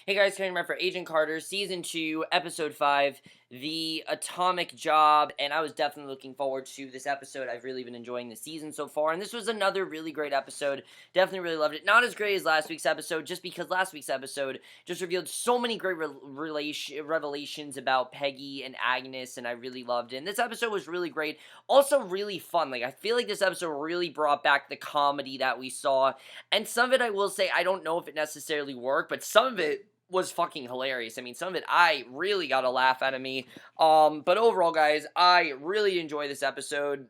Hey guys, coming back for Agent Carter, Season 2, Episode 5, The Atomic Job, and I was definitely looking forward to this episode. I've really been enjoying the season so far, and this was another really great episode. Definitely really loved it. Not as great as last week's episode, just because last week's episode just revealed so many great revelations about Peggy and Agnes, and I really loved it. And this episode was really great. Also really fun. Like, I feel like this episode really brought back the comedy that we saw, and some of it, I will say, I don't know if it necessarily worked, but some of it was fucking hilarious. I mean, some of it I really got a laugh out of me. But overall, guys, I really enjoy this episode.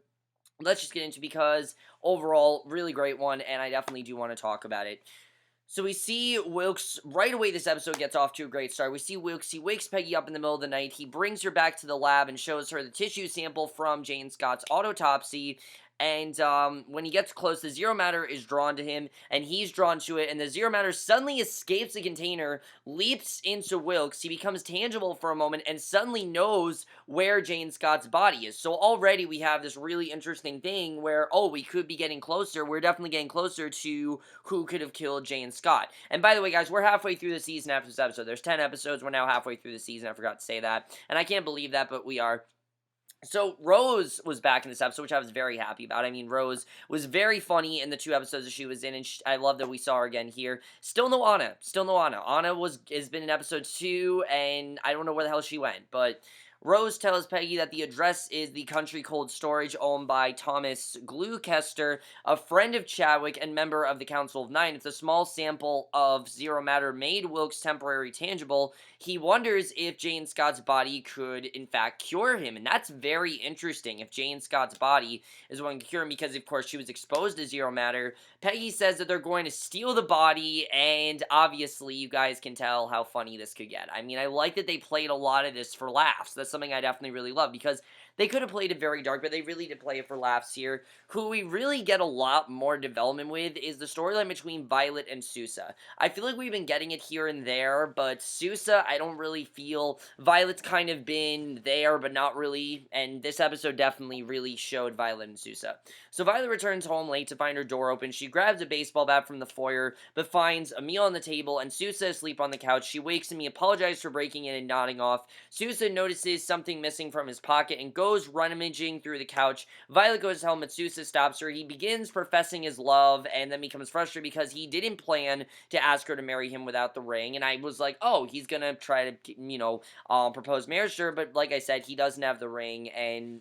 Let's just get into it because overall, really great one, and I definitely do want to talk about it. So we see Wilkes, right away this episode gets off to a great start. We see Wilkes, he wakes Peggy up in the middle of the night, he brings her back to the lab and shows her the tissue sample from Jane Scott's autopsy, and when he gets close, the zero matter is drawn to him, and he's drawn to it, and the zero matter suddenly escapes the container, leaps into Wilkes, he becomes tangible for a moment, and suddenly knows where Jane Scott's body is. So already we have this really interesting thing where, oh, we could be getting closer, we're definitely getting closer to who could have killed Jane Scott. And by the way, guys, we're halfway through the season after this episode. There's 10 episodes, we're now halfway through the season, I forgot to say that, and I can't believe that, but we are. So, Rose was back in this episode, which I was very happy about. I mean, Rose was very funny in the 2 episodes that she was in, and I love that we saw her again here. Still no Anna. Still no Anna. Anna has been in episode 2, and I don't know where the hell she went, but Rose tells Peggy that the address is the Country Cold Storage owned by Thomas Gluckester, a friend of Chadwick and member of the Council of Nine. It's a small sample of zero matter made Wilkes temporarily tangible. He wonders if Jane Scott's body could, in fact, cure him, and that's very interesting, if Jane Scott's body is going to cure him, because, of course, she was exposed to zero matter. Peggy says that they're going to steal the body, and obviously, you guys can tell how funny this could get. I mean, I like that they played a lot of this for laughs. That's something I definitely really love, because they could have played it very dark, but they really did play it for laughs here. Who we really get a lot more development with is the storyline between Violet and Sousa. I feel like we've been getting it here and there, but Sousa, I don't really feel. Violet's kind of been there, but not really, and this episode definitely really showed Violet and Sousa. So Violet returns home late to find her door open. She grabs a baseball bat from the foyer, but finds a meal on the table, and Sousa asleep on the couch. She wakes him, he apologizes for breaking in and nodding off. Sousa notices something missing from his pocket and goes rummaging through the couch. Violet goes home, but Sousa stops her. He begins professing his love, and then becomes frustrated because he didn't plan to ask her to marry him without the ring, and I was like, oh, he's gonna try to, propose marriage to her, but like I said, he doesn't have the ring, and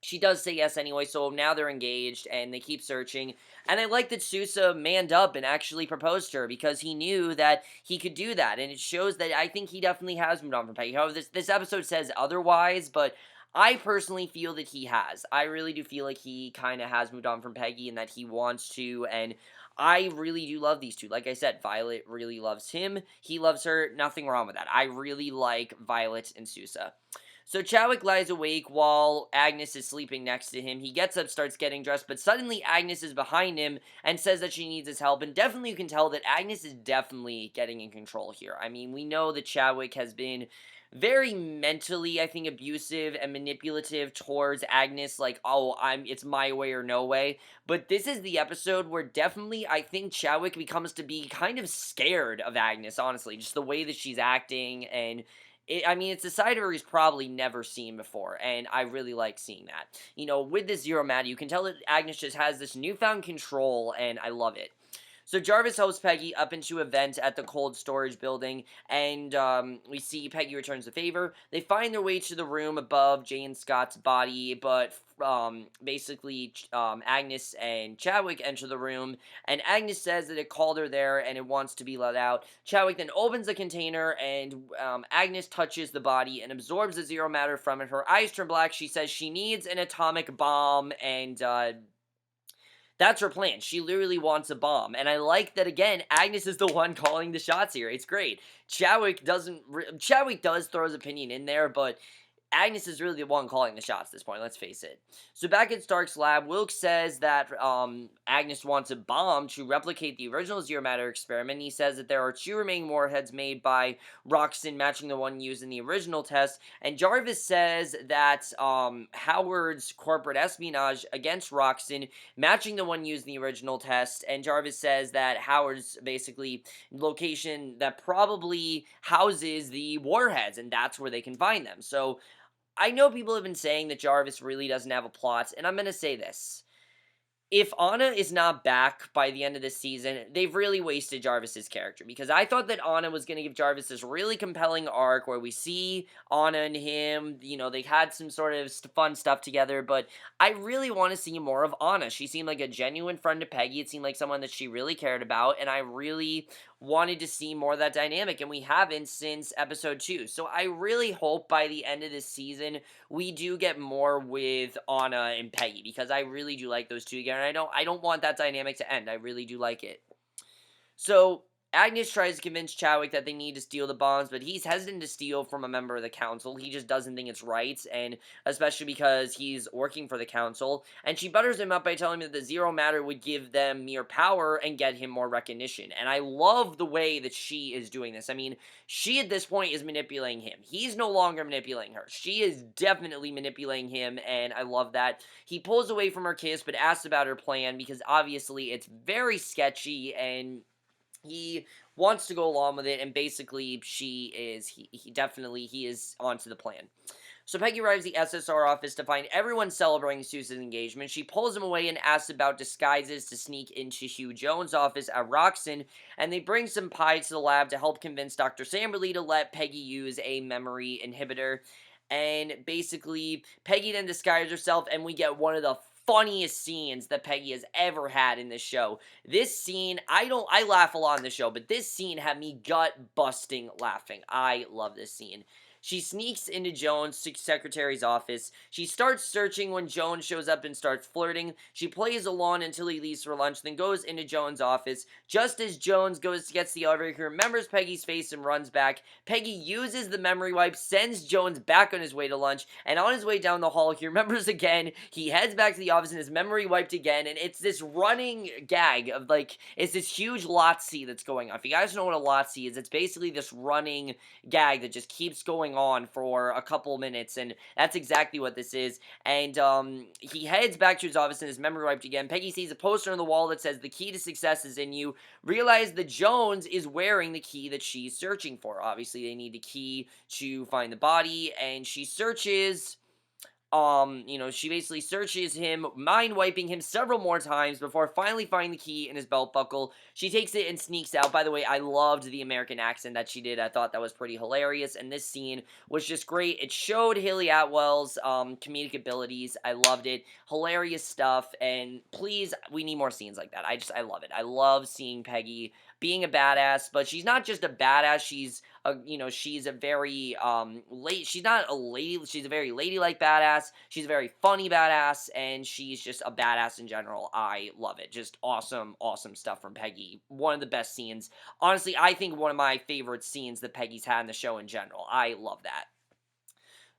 she does say yes anyway, so now they're engaged, and they keep searching, and I like that Sousa manned up and actually proposed to her, because he knew that he could do that, and it shows that I think he definitely has moved on from Peggy. However, this episode says otherwise, but I personally feel that he has. I really do feel like he kind of has moved on from Peggy, and that he wants to, and I really do love these two. Like I said, Violet really loves him, he loves her, nothing wrong with that. I really like Violet and Sousa. So Chadwick lies awake while Agnes is sleeping next to him. He gets up, starts getting dressed, but suddenly Agnes is behind him and says that she needs his help. And definitely you can tell that Agnes is definitely getting in control here. I mean, we know that Chadwick has been very mentally, I think, abusive and manipulative towards Agnes, like, oh, it's my way or no way. But this is the episode where definitely I think Chadwick becomes to be kind of scared of Agnes, honestly. Just the way that she's acting, and it's a side of her he's probably never seen before, and I really like seeing that. With this zero matter, you can tell that Agnes just has this newfound control, and I love it. So Jarvis helps Peggy up into a vent at the cold storage building, and we see Peggy returns the favor. They find their way to the room above Jane Scott's body, but basically Agnes and Chadwick enter the room, and Agnes says that it called her there and it wants to be let out. Chadwick then opens the container, and Agnes touches the body and absorbs the zero matter from it. Her eyes turn black. She says she needs an atomic bomb, and that's her plan. She literally wants a bomb. And I like that, again, Agnes is the one calling the shots here. It's great. Chadwick does throw his opinion in there, but Agnes is really the one calling the shots at this point, let's face it. So back at Stark's lab, Wilkes says that Agnes wants a bomb to replicate the original Zero Matter experiment. He says that there are 2 remaining warheads made by Roxxon matching the one used in the original test, and Jarvis says that Howard's corporate espionage against Roxxon matching the one used in the original test, and Jarvis says that Howard's basically location that probably houses the warheads, and that's where they can find them. So I know people have been saying that Jarvis really doesn't have a plot, and I'm going to say this. If Anna is not back by the end of this season, they've really wasted Jarvis's character, because I thought that Anna was going to give Jarvis this really compelling arc where we see Anna and him, they had some sort of fun stuff together, but I really want to see more of Anna. She seemed like a genuine friend to Peggy. It seemed like someone that she really cared about, and I really wanted to see more of that dynamic, and we haven't since episode 2. So I really hope by the end of this season we do get more with Anna and Peggy, because I really do like those two together, and I don't want that dynamic to end. I really do like it. So Agnes tries to convince Chadwick that they need to steal the bombs, but he's hesitant to steal from a member of the council. He just doesn't think it's right, and especially because he's working for the council. And she butters him up by telling him that the Zero Matter would give them mere power and get him more recognition. And I love the way that she is doing this. I mean, she at this point is manipulating him. He's no longer manipulating her. She is definitely manipulating him, and I love that. He pulls away from her kiss, but asks about her plan, because obviously it's very sketchy, and he wants to go along with it, and basically he is onto the plan. So Peggy arrives at the SSR office to find everyone celebrating Sousa's engagement. She pulls him away and asks about disguises to sneak into Hugh Jones' office at Roxxon, and they bring some pie to the lab to help convince Dr. Samberly to let Peggy use a memory inhibitor. And basically, Peggy then disguises herself, and we get one of the funniest scenes that Peggy has ever had in this show. This scene, I laugh a lot in the show, but this scene had me gut-busting laughing. I love this scene. She sneaks into Jones' secretary's office. She starts searching when Jones shows up and starts flirting. She plays along until he leaves for lunch, then goes into Jones' office. Just as Jones gets the elevator, he remembers Peggy's face and runs back. Peggy uses the memory wipe, sends Jones back on his way to lunch, and on his way down the hall, he remembers again. He heads back to the office and his memory wiped again, and it's this running gag of, it's this huge Lotsie that's going on. If you guys know what a Lotsie is, it's basically this running gag that just keeps going on for a couple minutes, and that's exactly what this is. And he heads back to his office and his memory wiped again. Peggy sees a poster on the wall that says the key to success is in you. Realize that Jones is wearing the key that she's searching for. Obviously they need the key to find the body, and she searches she basically searches him, mind-wiping him several more times before finally finding the key in his belt buckle. She takes it and sneaks out. By the way, I loved the American accent that she did. I thought that was pretty hilarious, and this scene was just great. It showed Haley Atwell's comedic abilities. I loved it. Hilarious stuff, and please, we need more scenes like that. I love it. I love seeing Peggy being a badass, but she's not just a badass, she's a very, she's not a lady, she's a very ladylike badass, she's a very funny badass, and she's just a badass in general. I love it. Just awesome, awesome stuff from Peggy. One of the best scenes. Honestly, I think one of my favorite scenes that Peggy's had in the show in general. I love that.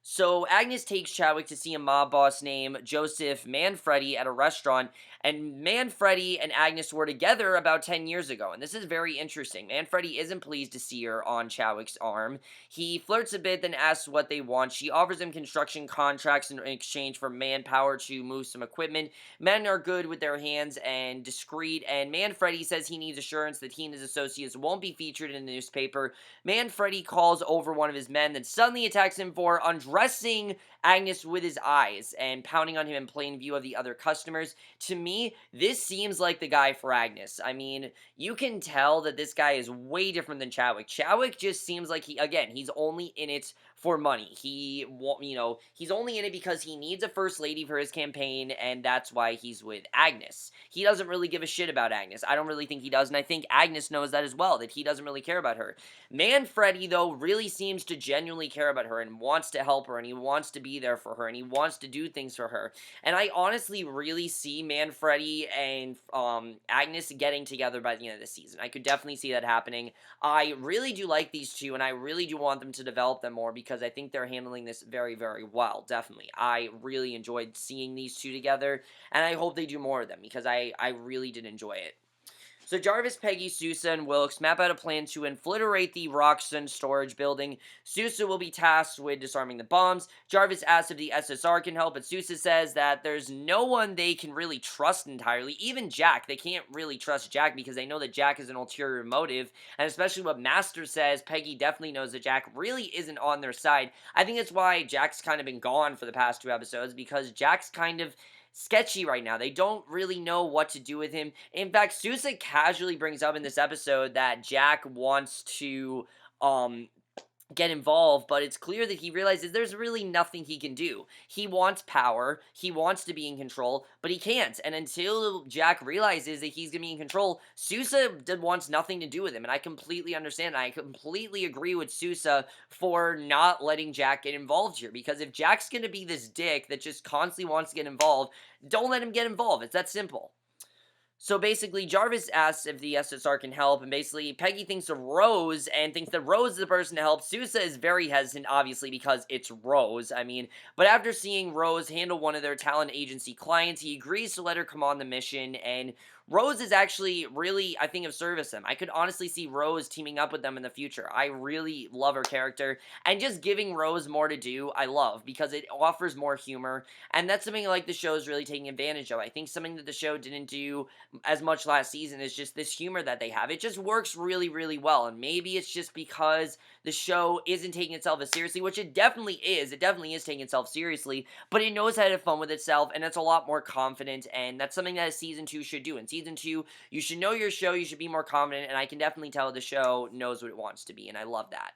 So Agnes takes Chadwick to see a mob boss named Joseph Manfredi at a restaurant, and Manfredi and Agnes were together about 10 years ago, and this is very interesting. Manfredi isn't pleased to see her on Chadwick's arm. He flirts a bit, then asks what they want. She offers him construction contracts in exchange for manpower to move some equipment. Men are good with their hands and discreet, and Manfredi says he needs assurance that he and his associates won't be featured in the newspaper. Manfredi calls over one of his men, then suddenly attacks him for undressing Agnes with his eyes and pounding on him in plain view of the other customers. To me, this seems like the guy for Agnes. I mean, you can tell that this guy is way different than Chadwick. Chadwick just seems like he's only in it for money. He's only in it because he needs a first lady for his campaign, and that's why he's with Agnes. He doesn't really give a shit about Agnes. I don't really think he does, and I think Agnes knows that as well, that he doesn't really care about her. Manfredi, though, really seems to genuinely care about her and wants to help help her, and he wants to be there for her, and he wants to do things for her. And I honestly really see Manfredi and Agnes getting together by the end of the season. I could definitely see that happening. I really do like these two, and I really do want them to develop them more because I think they're handling this very, very well, definitely. I really enjoyed seeing these two together, and I hope they do more of them because I really did enjoy it. So Jarvis, Peggy, Sousa, and Wilkes map out a plan to infiltrate the Roxton storage building. Sousa will be tasked with disarming the bombs. Jarvis asks if the SSR can help, but Sousa says that there's no one they can really trust entirely. Even Jack. They can't really trust Jack because they know that Jack is an ulterior motive. And especially what Master says, Peggy definitely knows that Jack really isn't on their side. I think that's why Jack's kind of been gone for the past 2 episodes, because Jack's kind of sketchy right now. They don't really know what to do with him. In fact, Sousa casually brings up in this episode that Jack wants to get involved, but it's clear that he realizes there's really nothing he can do. He wants power, he wants to be in control, but he can't. And until Jack realizes that he's gonna be in control, Sousa wants nothing to do with him. And I completely understand. I completely agree with Sousa for not letting Jack get involved here. Because if Jack's gonna be this dick that just constantly wants to get involved, don't let him get involved. It's that simple. So basically, Jarvis asks if the SSR can help, and basically, Peggy thinks of Rose, and thinks that Rose is the person to help. Sousa is very hesitant, obviously, because it's Rose, but after seeing Rose handle one of their talent agency clients, he agrees to let her come on the mission, and Rose is actually really, I think, of service to them. I could honestly see Rose teaming up with them in the future. I really love her character, and just giving Rose more to do, I love, because it offers more humor, and that's something like the show is really taking advantage of. I think something that the show didn't do as much last season is just this humor that they have. It just works really, really well, and maybe it's just because the show isn't taking itself as seriously, which it definitely is. It definitely is taking itself seriously, but it knows how to have fun with itself, and it's a lot more confident, and that's something that Season 2 should do. In Season 2, you should know your show, you should be more confident, and I can definitely tell the show knows what it wants to be, and I love that.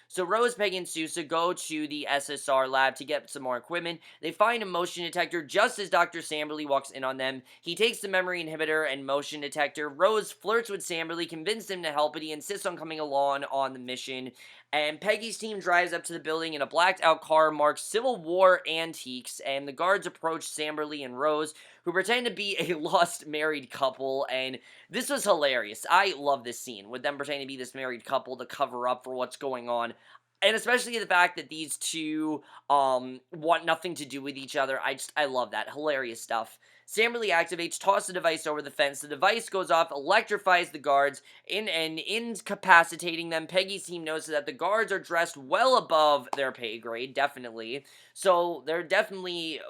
So Rose, Peggy, and Sousa go to the SSR lab to get some more equipment. They find a motion detector just as Dr. Samberly walks in on them. He takes the memory inhibitor and motion detector. Rose flirts with Samberly, convinces him to help, but he insists on coming along on the mission. And Peggy's team drives up to the building in a blacked-out car marked Civil War Antiques, and the guards approach Samberly and Rose, who pretend to be a lost married couple, and this was hilarious. I love this scene, with them pretending to be this married couple to cover up for what's going on. And especially the fact that these two, want nothing to do with each other. I love that. Hilarious stuff. Samberly activates, tosses the device over the fence. The device goes off, electrifies the guards, incapacitating them. Peggy's team notices that the guards are dressed well above their pay grade, definitely. So, there's definitely,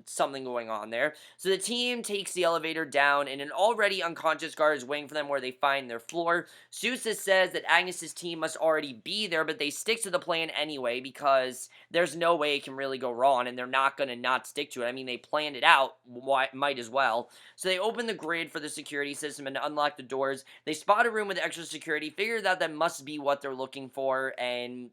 something going on there. So, the team takes the elevator down, and an already unconscious guard is waiting for them where they find their floor. Sousa says that Agnes's team must already be there, but they stick to the plan anyway, because there's no way it can really go wrong, and they're not gonna not stick to it. I mean, they planned it out, might as well. So they open the grid for the security system and unlock the doors. They spot a room with extra security, figure that that must be what they're looking for, and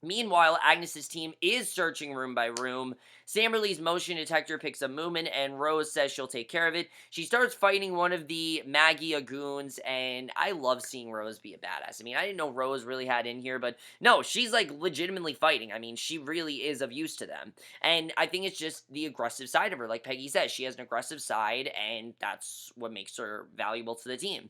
meanwhile, Agnes's team is searching room by room. Samberly's motion detector picks up movement, and Rose says she'll take care of it. She starts fighting one of the Maggia goons, and I love seeing Rose be a badass. I mean, I didn't know Rose really had in here, but no, she's like legitimately fighting. I mean, she really is of use to them. And I think it's just the aggressive side of her. Like Peggy says, she has an aggressive side, and that's what makes her valuable to the team.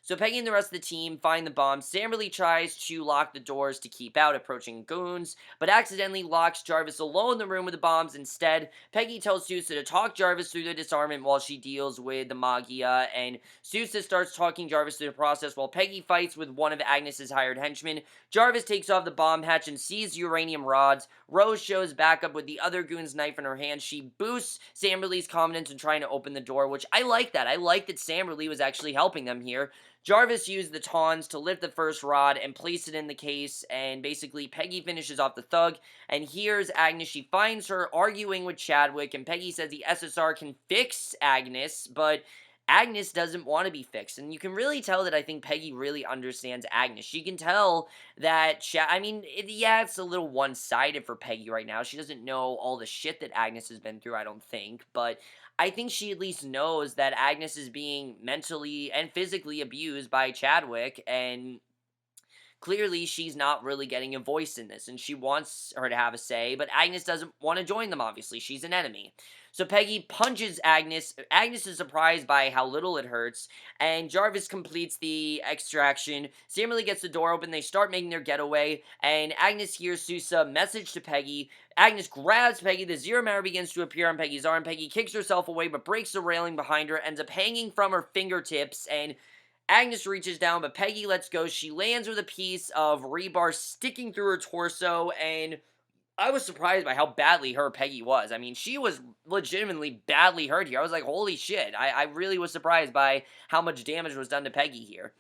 So Peggy and the rest of the team find the bomb. Samberly tries to lock the doors to keep out approaching goons, but accidentally locks Jarvis alone in the room with the bombs instead. Peggy tells Sousa to talk Jarvis through the disarmament while she deals with the Maggia, and Sousa starts talking Jarvis through the process while Peggy fights with one of Agnes's hired henchmen. Jarvis takes off the bomb hatch and sees uranium rods. Rose shows back up with the other goon's knife in her hand. She boosts Samberly's confidence in trying to open the door, which I like that. I like that Samberly was actually helping them here. Jarvis used the tongs to lift the first rod and place it in the case, and basically Peggy finishes off the thug, and here's Agnes. She finds her arguing with Chadwick, and Peggy says the SSR can fix Agnes, but Agnes doesn't want to be fixed, and you can really tell that I think Peggy really understands Agnes. She can tell that, yeah, it's a little one-sided for Peggy right now. She doesn't know all the shit that Agnes has been through, I don't think, but I think she at least knows that Agnes is being mentally and physically abused by Chadwick, and clearly she's not really getting a voice in this, and she wants her to have a say, but Agnes doesn't want to join them, obviously. She's an enemy. So Peggy punches Agnes. Agnes is surprised by how little it hurts, and Jarvis completes the extraction. Samberly gets the door open, they start making their getaway, and Agnes hears Sousa message to Peggy. Agnes grabs Peggy, the zero matter begins to appear on Peggy's arm. Peggy kicks herself away, but breaks the railing behind her, ends up hanging from her fingertips, and Agnes reaches down, but Peggy lets go. She lands with a piece of rebar sticking through her torso, and I was surprised by how badly hurt Peggy was. I mean, she was legitimately badly hurt here. I was like, holy shit. I really was surprised by how much damage was done to Peggy here.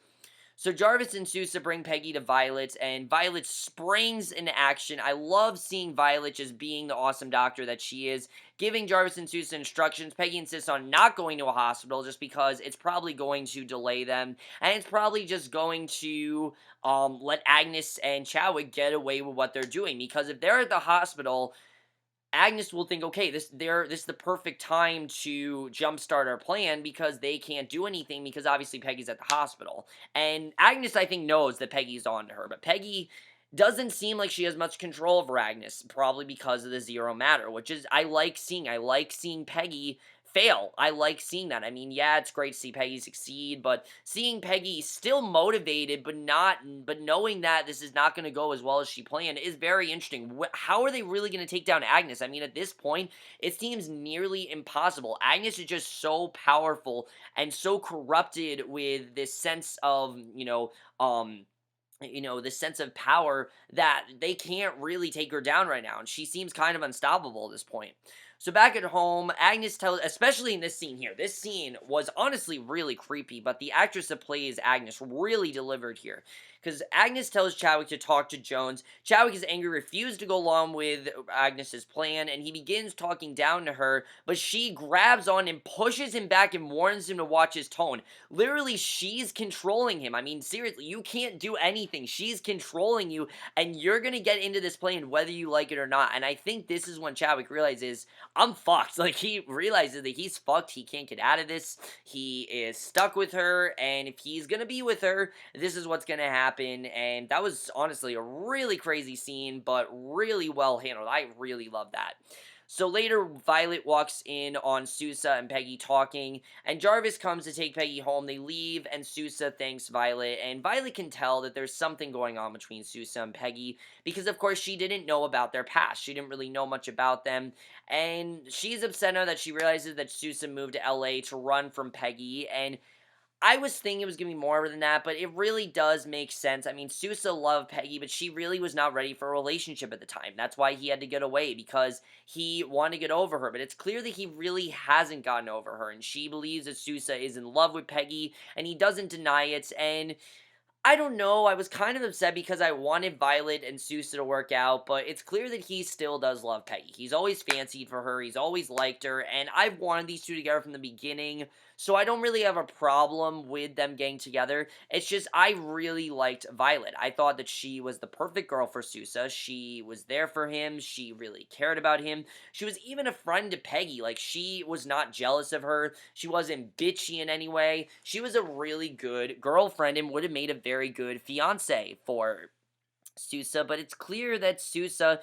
So Jarvis and Sousa bring Peggy to Violet, and Violet springs into action. I love seeing Violet just being the awesome doctor that she is, giving Jarvis and Sousa instructions. Peggy insists on not going to a hospital just because it's probably going to delay them, and it's probably just going to let Agnes and Chadwick get away with what they're doing, because if they're at the hospital, Agnes will think, okay, this is the perfect time to jumpstart our plan because they can't do anything because obviously Peggy's at the hospital. And Agnes, I think, knows that Peggy's on to her, but Peggy doesn't seem like she has much control over Agnes, probably because of the zero matter, which is, I like seeing. I like seeing Peggy fail. I like seeing that. I mean, yeah, it's great to see Peggy succeed, but seeing Peggy still motivated, but knowing that this is not going to go as well as she planned is very interesting. How are they really going to take down Agnes? I mean, at this point, it seems nearly impossible. Agnes is just so powerful and so corrupted with this sense of, the sense of power that they can't really take her down right now, and she seems kind of unstoppable at this point. So back at home, Agnes tells, especially in this scene here, this scene was honestly really creepy, but the actress that plays Agnes really delivered here. Because Agnes tells Chadwick to talk to Jones. Chadwick is angry, refused to go along with Agnes's plan, and he begins talking down to her, but she grabs on him, pushes him back, and warns him to watch his tone. Literally, she's controlling him. I mean, seriously, you can't do anything. She's controlling you, and you're gonna get into this plan whether you like it or not. And I think this is when Chadwick realizes, I'm fucked. Like, he realizes that he's fucked. He can't get out of this. He is stuck with her, and if he's gonna be with her, this is what's gonna happen. And that was honestly a really crazy scene, but really well handled. I really love that. So later, Violet walks in on Sousa and Peggy talking, and Jarvis comes to take Peggy home. They leave, and Sousa thanks Violet, and Violet can tell that there's something going on between Sousa and Peggy, because of course she didn't know about their past. She didn't really know much about them, and she's upset now that she realizes that Sousa moved to LA to run from Peggy, and I was thinking it was going to be more than that, but it really does make sense. I mean, Sousa loved Peggy, but she really was not ready for a relationship at the time. That's why he had to get away, because he wanted to get over her. But it's clear that he really hasn't gotten over her, and she believes that Sousa is in love with Peggy, and he doesn't deny it, and I don't know, I was kind of upset because I wanted Violet and Sousa to work out, but it's clear that he still does love Peggy. He's always fancied for her, he's always liked her, and I've wanted these two together from the beginning, so I don't really have a problem with them getting together. It's just, I really liked Violet. I thought that she was the perfect girl for Sousa. She was there for him, she really cared about him. She was even a friend to Peggy. Like, she was not jealous of her, she wasn't bitchy in any way. She was a really good girlfriend and would have made a very good fiance for Sousa, but it's clear that Sousa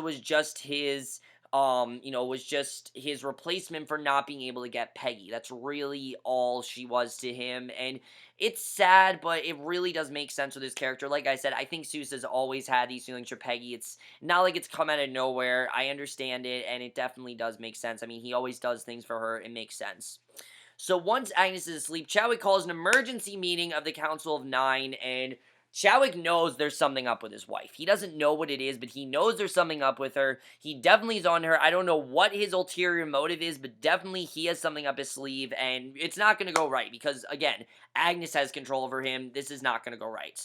was just his, was just his replacement for not being able to get Peggy. That's really all she was to him, and it's sad, but it really does make sense with his character. Like I said, I think Sousa's always had these feelings for Peggy. It's not like it's come out of nowhere. I understand it, and it definitely does make sense. I mean, he always does things for her. It makes sense. So once Agnes is asleep, Chadwick calls an emergency meeting of the Council of Nine, and Chadwick knows there's something up with his wife. He doesn't know what it is, but he knows there's something up with her. He definitely is on her. I don't know what his ulterior motive is, but definitely he has something up his sleeve, and it's not going to go right, because, again, Agnes has control over him. This is not going to go right.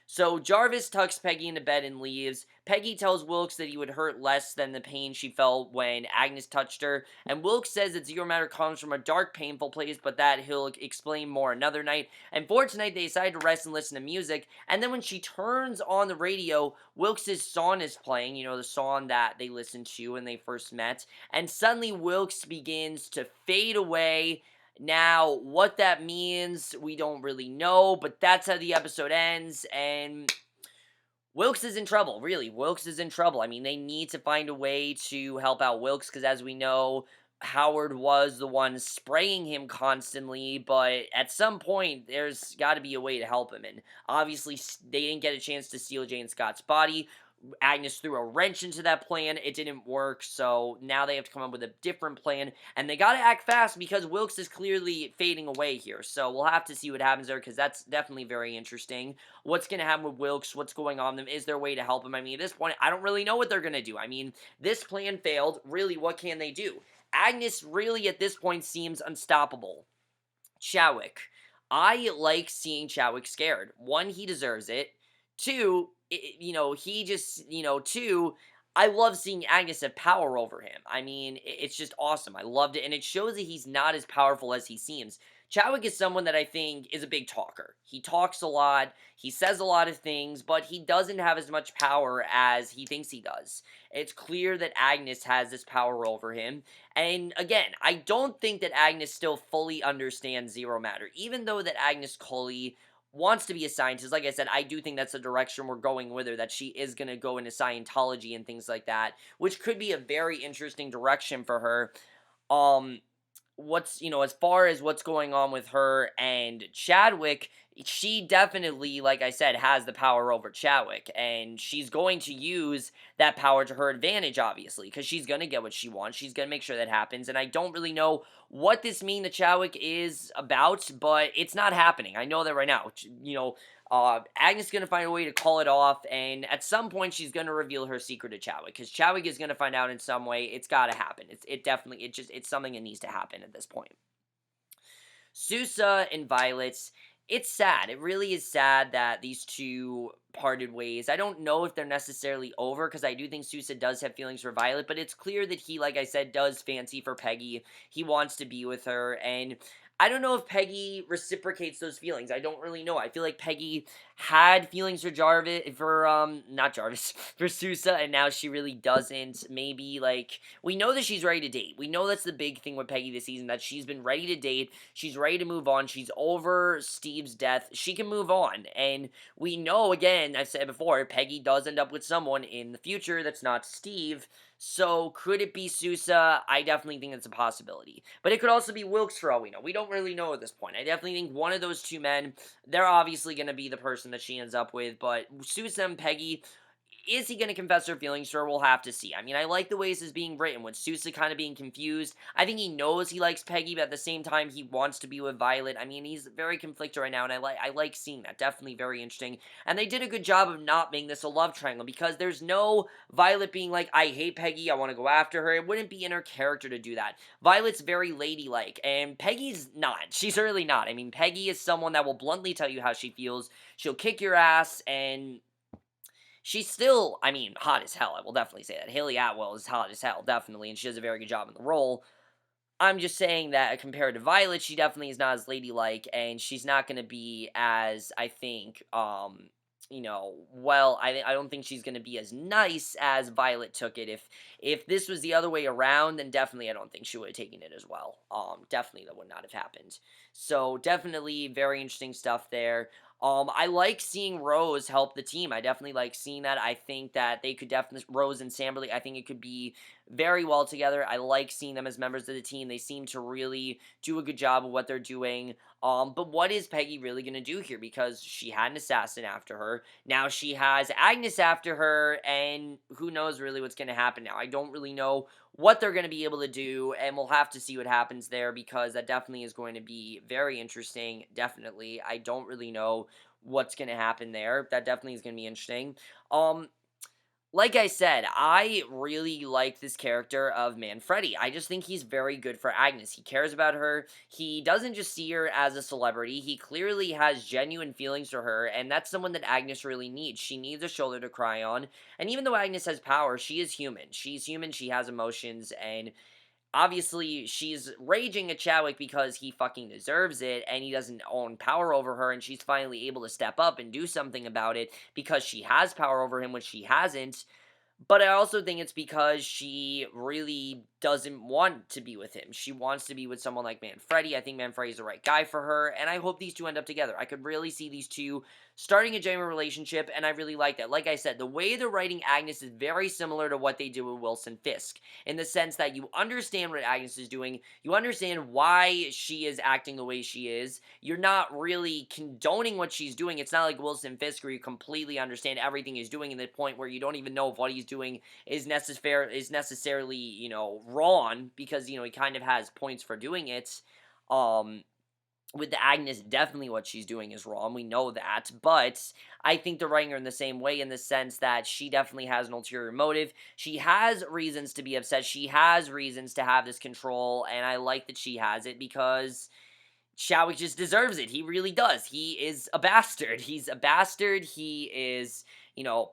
So Jarvis tucks Peggy into bed and leaves. Peggy tells Wilkes that he would hurt less than the pain she felt when Agnes touched her, and Wilkes says that zero matter comes from a dark, painful place, but that he'll explain more another night. And for tonight, they decide to rest and listen to music, and then when she turns on the radio, Wilkes' song is playing, the song that they listened to when they first met, and suddenly Wilkes begins to fade away, Now, what that means, we don't really know, but that's how the episode ends, and Wilkes is in trouble, really. Wilkes is in trouble. I mean, they need to find a way to help out Wilkes because, as we know, Howard was the one spraying him constantly, but at some point, there's got to be a way to help him. And obviously, they didn't get a chance to steal Jane Scott's body. Agnes threw a wrench into that plan. It didn't work, so now they have to come up with a different plan, and they gotta act fast because Wilkes is clearly fading away here. So we'll have to see what happens there because that's definitely very interesting. What's going to happen with Wilkes? What's going on with them? Is there a way to help him? I mean, at this point, I don't really know what they're going to do. I mean, this plan failed. Really, what can they do? Agnes really, at this point, seems unstoppable. Chadwick. I like seeing Chadwick scared. One, he deserves it. Two, he just, two, I love seeing Agnes have power over him. I mean, it's just awesome. I loved it, and it shows that he's not as powerful as he seems. Chadwick is someone that I think is a big talker. He talks a lot, he says a lot of things, but he doesn't have as much power as he thinks he does. It's clear that Agnes has this power over him, and again, I don't think that Agnes still fully understands Zero Matter, even though that Agnes Cully wants to be a scientist. Like I said, I do think that's the direction we're going with her, that she is going to go into Scientology and things like that, which could be a very interesting direction for her. Um, as far as what's going on with her and Chadwick, she definitely, like I said, has the power over Chadwick, and she's going to use that power to her advantage, obviously, because she's going to get what she wants. She's going to make sure that happens, and I don't really know what this mean to Chadwick is about, but it's not happening. I know that right now. Agnes is going to find a way to call it off, and at some point she's going to reveal her secret to Chadwick, because Chadwick is going to find out in some way. It's got to happen. It's something that needs to happen at this point. Sousa and Violet's, it's sad. It really is sad that these two parted ways. I don't know if they're necessarily over, because I do think Sousa does have feelings for Violet, but it's clear that he, like I said, does fancy for Peggy. He wants to be with her, and I don't know if Peggy reciprocates those feelings. I don't really know. I feel like Peggy had feelings for not Jarvis, for Sousa, and now she really doesn't. Maybe, like, we know that she's ready to date. We know that's the big thing with Peggy this season, that she's been ready to date. She's ready to move on. She's over Steve's death. She can move on, and we know, again, I've said before, Peggy does end up with someone in the future that's not Steve. So, could it be Sousa? I definitely think it's a possibility. But it could also be Wilkes for all we know. We don't really know at this point. I definitely think one of those two men, they're obviously going to be the person that she ends up with. But Sousa and Peggy, is he going to confess her feelings to her? We'll have to see. I mean, I like the way this is being written, with Sousa kind of being confused. I think he knows he likes Peggy, but at the same time, he wants to be with Violet. I mean, he's very conflicted right now, and I like seeing that. Definitely very interesting. And they did a good job of not making this a love triangle, because there's no Violet being like, I hate Peggy, I want to go after her. It wouldn't be in her character to do that. Violet's very ladylike, and Peggy's not. She's really not. I mean, Peggy is someone that will bluntly tell you how she feels. She'll kick your ass, and she's still, I mean, hot as hell. I will definitely say that. Haley Atwell is hot as hell, definitely, and she does a very good job in the role. I'm just saying that compared to Violet, she definitely is not as ladylike, and she's not going to be as, I think, I don't think she's going to be as nice as Violet took it. If this was the other way around, then definitely I don't think she would have taken it as well. Definitely that would not have happened. So definitely very interesting stuff there. I like seeing Rose help the team. I definitely like seeing that. I think that they could definitely, Rose and Samberly, I think it could be very well together. I like seeing them as members of the team. They seem to really do a good job of what they're doing. But what is Peggy really going to do here? Because she had an assassin after her. Now she has Agnes after her, and who knows really what's going to happen now. I don't really know what they're going to be able to do, and we'll have to see what happens there, because that definitely is going to be very interesting. Definitely. I don't really know what's going to happen there. That definitely is going to be interesting. Like I said, I really like this character of Manfredi. I just think he's very good for Agnes. He cares about her. He doesn't just see her as a celebrity. He clearly has genuine feelings for her, and that's someone that Agnes really needs. She needs a shoulder to cry on. And even though Agnes has power, she is human. She's human, she has emotions, and obviously, she's raging at Chadwick because he fucking deserves it, and he doesn't own power over her, and she's finally able to step up and do something about it because she has power over him, which she hasn't. But I also think it's because she really doesn't want to be with him. She wants to be with someone like Manfredi. I think Manfredi is the right guy for her, and I hope these two end up together. I could really see these two starting a genuine relationship, and I really like that. Like I said, the way they're writing Agnes is very similar to what they do with Wilson Fisk, in the sense that you understand what Agnes is doing, you understand why she is acting the way she is, you're not really condoning what she's doing. It's not like Wilson Fisk where you completely understand everything he's doing, in the point where you don't even know if what he's doing is necessarily, wrong, because, he kind of has points for doing it. With the Agnes, definitely what she's doing is wrong. We know that. But I think they're writing her in the same way, in the sense that she definitely has an ulterior motive. She has reasons to be upset. She has reasons to have this control. And I like that she has it, because Chadwick just deserves it. He really does. He is a bastard. He's a bastard. He is,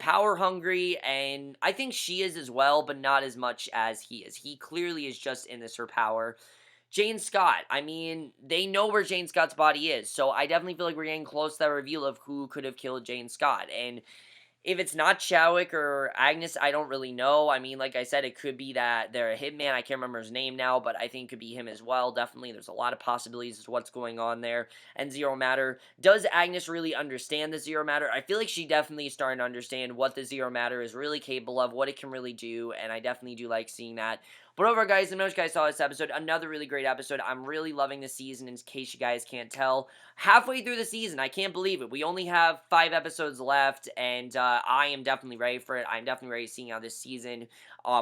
power hungry. And I think she is as well, but not as much as he is. He clearly is just in this for power. Jane Scott, I mean, they know where Jane Scott's body is, so I definitely feel like we're getting close to that reveal of who could have killed Jane Scott, and if it's not Chadwick or Agnes, I don't really know. I mean, like I said, it could be that they're a hitman. I can't remember his name now, but I think it could be him as well. Definitely, there's a lot of possibilities as to what's going on there. And Zero Matter, does Agnes really understand the Zero Matter? I feel like she definitely is starting to understand what the Zero Matter is really capable of, what it can really do, and I definitely do like seeing that. But overall, guys, let me know what you guys saw this episode. Another really great episode. I'm really loving this season, in case you guys can't tell. Halfway through the season, I can't believe it. We only have 5 episodes left, and I am definitely ready for it. I'm definitely ready to see how this season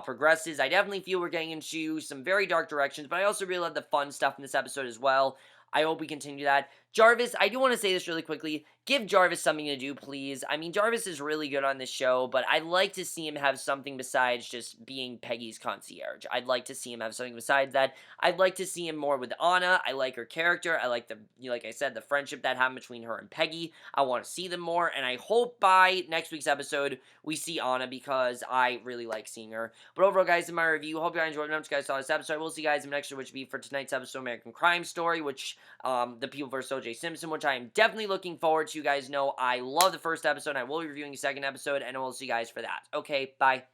progresses. I definitely feel we're getting into some very dark directions, but I also really love the fun stuff in this episode as well. I hope we continue that. Jarvis, I do want to say this really quickly. Give Jarvis something to do, please. I mean, Jarvis is really good on this show, but I'd like to see him have something besides just being Peggy's concierge. I'd like to see him have something besides that. I'd like to see him more with Anna. I like her character. I like like I said, the friendship that happened between her and Peggy. I want to see them more, and I hope by next week's episode, we see Anna, because I really like seeing her. But overall, guys, in my review, hope you guys enjoyed it. I hope you guys saw this episode. We'll see you guys in the next one, which will be for tonight's episode, American Crime Story, which, the People vs. O.J. Simpson, which I am definitely looking forward to. You guys know I love the first episode. I will be reviewing the second episode, and we'll see you guys for that. Okay, bye.